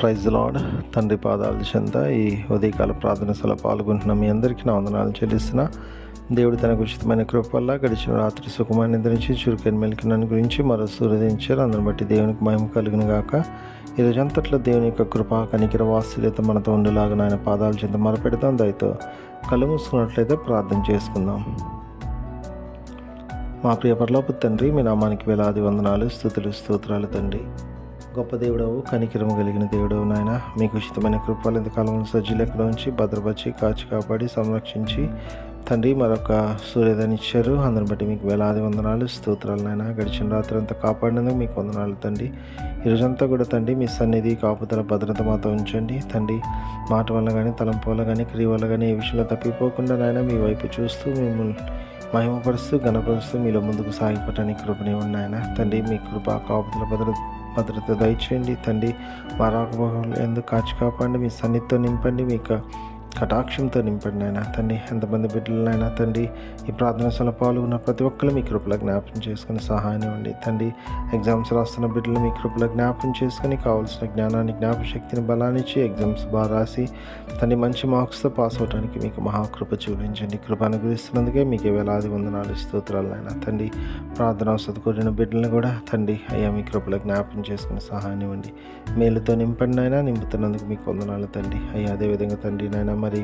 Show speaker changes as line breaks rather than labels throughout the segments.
Praise lord. తండ్రి పాదాల చెంత ఈ ఉదయకాల ప్రార్థన సభలో పాల్గొంటున్న మీ అందరికీ నా వందనాలు చెల్లిస్తున్నా. దేవుడు తనకు ఉచితమైన కృప వల్ల గడిచిన రాత్రి సుఖమాన్ని నిద్రించి చురుకైన మెలికి నన్ను గురించి మరో సూర్యోదయించారు. అందుని బట్టి దేవునికి మహిమ కలుగును గాక. ఈ రోజంతట్లో దేవుని యొక్క కృప కనికర వాత్సల్యత మనతో ఉండేలాగా ఆయన పాదాల చెంత మొరపెడతాం. దయతో కళ్ళు మూసుకున్నట్లయితే ప్రార్థన చేసుకుందాం. మా ప్రియ పరలోకపు తండ్రి, మీ నామానికి వేలాది వందనాలు, స్తుతులు, స్తోత్రాలు తండ్రి. గొప్ప దేవుడవు, కనికరము కలిగిన దేవుడవు నాయన, మీకు ఉచితమైన కృపలు ఇంతకాలంలో సజ్జీలు ఎక్కడ ఉంచి భద్రపరిచి కాచి కాపాడి సంరక్షించి తండ్రి మరొక సూర్యోదయాన్ని ఇచ్చారు. అందరిని బట్టి మీకు వేలాది వందనాలు, స్తోత్రాలు నాయన. గడిచిన రాత్రి అంతా కాపాడినందుకు మీకు వందనాలు తండ్రి. ఈరోజంతా కూడా తండ్రి మీ సన్నిధి కాపుదల భద్రత మాతో ఉంచండి తండ్రి. మాట వల్ల కానీ తలంపు వల్ల కానీ క్రియ వల్ల కానీ ఏ విషయంలో తప్పిపోకుండా నాయన మీ వైపు చూస్తూ మిమ్మల్ని మహిమపరుస్తూ గణపరుస్తూ మీలో ముందుకు సాగిపోవటానికి కృపనివ్వండి నాయన తండ్రి. మీ కృప కాపుదల భద్రత దయచేయండి తండ్రి. మా రాకపోకలు ఎందుకు కాచి కాపాడండి, మీ సన్నిధితో నింపండి, మీ కటాక్షంతో నింపండి నాయన తండ్రి. ఎంతమంది బిడ్డలనైనా తండ్రి ఈ ప్రార్థన సభలో పాల్గొన్న ప్రతి ఒక్కరు మీ కృపలో జ్ఞాపకం చేసుకుని సహాయం ఇవ్వండి తండ్రి. ఎగ్జామ్స్ రాస్తున్న బిడ్డలు మీ కృపలో జ్ఞాపకం చేసుకుని కావాల్సిన జ్ఞానాన్ని జ్ఞాపశక్తిని బలాన్ని ఇచ్చి ఎగ్జామ్స్ బాగా రాసి తండ్రి మంచి మార్క్స్తో పాస్ అవడానికి మీకు మహాకృప చూపించండి. కృప అనుగ్రహిస్తున్నందుకే మీకు వేలాది వందనాలు, స్తోత్రాలు నాయన తండ్రి. ప్రార్థన అవసరం కోరిన బిడ్డలను కూడా తండ్రి అయ్యా మీ కృపలో జ్ఞాపకం చేసుకుని సహాయం ఇవ్వండి. మేలుతో నింపండి నాయన, నింపుతున్నందుకు మీకు వందనాలు తండ్రి. అయ్యా అదేవిధంగా తండ్రి నాయన మరి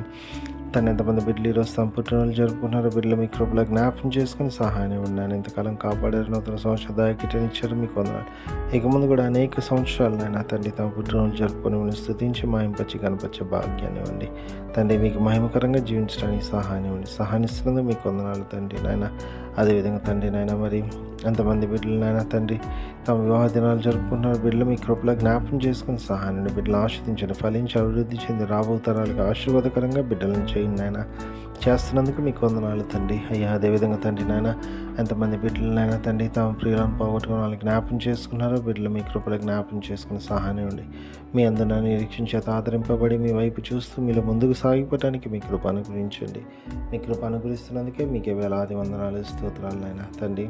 తను ఎంతమంది బిడ్డలు ఈరోజు తమ పుట్టినరోజు జరుపుకున్నారో బిడ్డలు మీ కృపలో జ్ఞాపకం చేసుకుని సహాయం ఉన్నాను. ఇంతకాలం కాపాడారు, నూతన సంవత్సరదాయకిటని ఇచ్చారు, మీకు వందనాలు. ఇక ముందు కూడా అనేక సంవత్సరాలు నాయన తండ్రి తమ పుట్టినరోజు జరుపుకొని స్తుతించి మహింపచ్చి కనపరిచే భాగ్యాన్ని ఇవ్వండి తండ్రి. మీకు మహిమకరంగా జీవించడానికి సహాయం ఇవ్వండి. సహాయిస్తున్నందుకు మీకు వందనాలు తండ్రి నాయన. అదేవిధంగా తండ్రి నాయన మరి ఎంతమంది బిడ్డలు నాయన తండ్రి తమ వివాహ దినాలు జరుపుకుంటున్నారు బిడ్డలు మీ కృపలో జ్ఞాపకం చేసుకుని సహాయాన్ని బిడ్డలు ఆస్వాదించండి, ఫలించి అభివృద్ధి చెంది రాబో తరాలకు ఆశీర్వాదకరంగా బిడ్డలను చేయండి నాయన. చేస్తున్నందుకు మీకు వందనాలు తండ్రి. అయ్యా అదేవిధంగా తండ్రి నాయన ఎంతమంది బిడ్డలనైనా తండ్రి తమ ప్రియులను పోగొట్టుకుని వాళ్ళకి జ్ఞాపకం చేసుకున్నారో బిడ్డలు మీ కృపలో జ్ఞాపకం చేసుకుని సహాయం ఇవ్వండి. మీ అందరిని నిరీక్షించేత ఆదరింపబడి మీ వైపు చూస్తూ మీలో ముందుకు సాగిపోవటానికి మీ కృప అనుగ్రహించండి. మీ కృప అనుగ్రహిస్తున్నందుకే మీకే వేలాది వందనాలు, స్తోత్రాలు నాయన తండ్రి.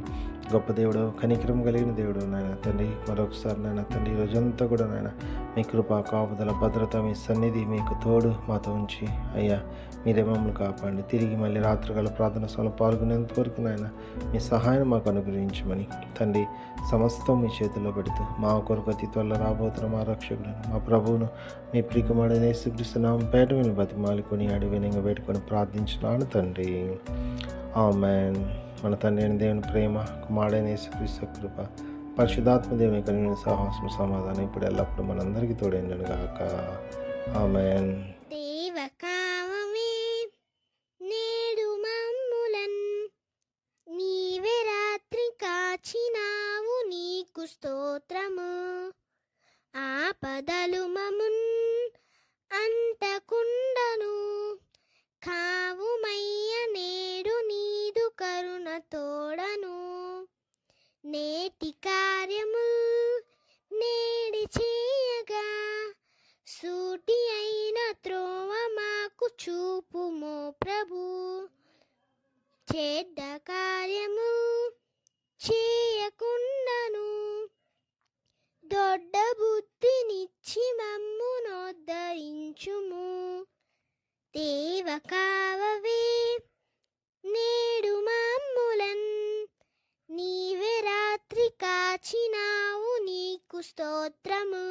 గొప్ప దేవుడు, కనికరం కలిగిన దేవుడు నాయన తండ్రి. మరొకసారి నాయన తండ్రి ఈరోజంతా కూడా నాయన మీ కృప కాపుదల భద్రత మీ సన్నిధి మీకు తోడు మాతో ఉంచి అయ్యా మీరే మమ్మల్ని కాపాడండి. తిరిగి మళ్ళీ రాత్రికాల ప్రార్థన సభలో పాల్గొనేంత వరకు నాయన మీ సహాయం మాకు అనుగ్రహించమని తండ్రి సమస్తం మీ చేతుల్లో పెడుతూ మా కొరకు అతి త్వరలో రాబోతున్న మా రక్షకుడు మా ప్రభువును మీ ప్రియకుమారుడైన యేసుక్రీస్తు నామం పేట మీరు బతిమాలుకొని అడివినంగా పెట్టుకొని ప్రార్థించున్నాను తండ్రి. ఆమేన్. మన తండ్రి అయిన దేవుని ప్రేమ, కుమారుడైన యేసుక్రీస్తు కృప, పరిశుద్ధాత్మ దేవుని కలిగిన సహాసం సమాధానం ఇప్పుడు ఎల్లప్పుడూ మనందరికీ తోడైండును గాక. ఆమేన్.
నేడు మమ్ములన్ నీవే రాత్రి కాచినావు, నీకు స్తోత్రము. ఆపదలు మమున్ అంటకుండను కావుమయ్య, నేడు నీదు కరుణ తోడను. నేటి కార్యము నేడి చేయగా సూటి అయిన త్రోవ మాకు చూపుమో ప్రభు. చెడ్డ కార్యము చేయకుండాను దొడ్డ బుద్ధినిచ్చి మమ్మునోద్ధరించుము. దేవ కావవే నేడు మమ్ములన్ నీవే రాత్రి కాచినావు, నీకు స్తోత్రము.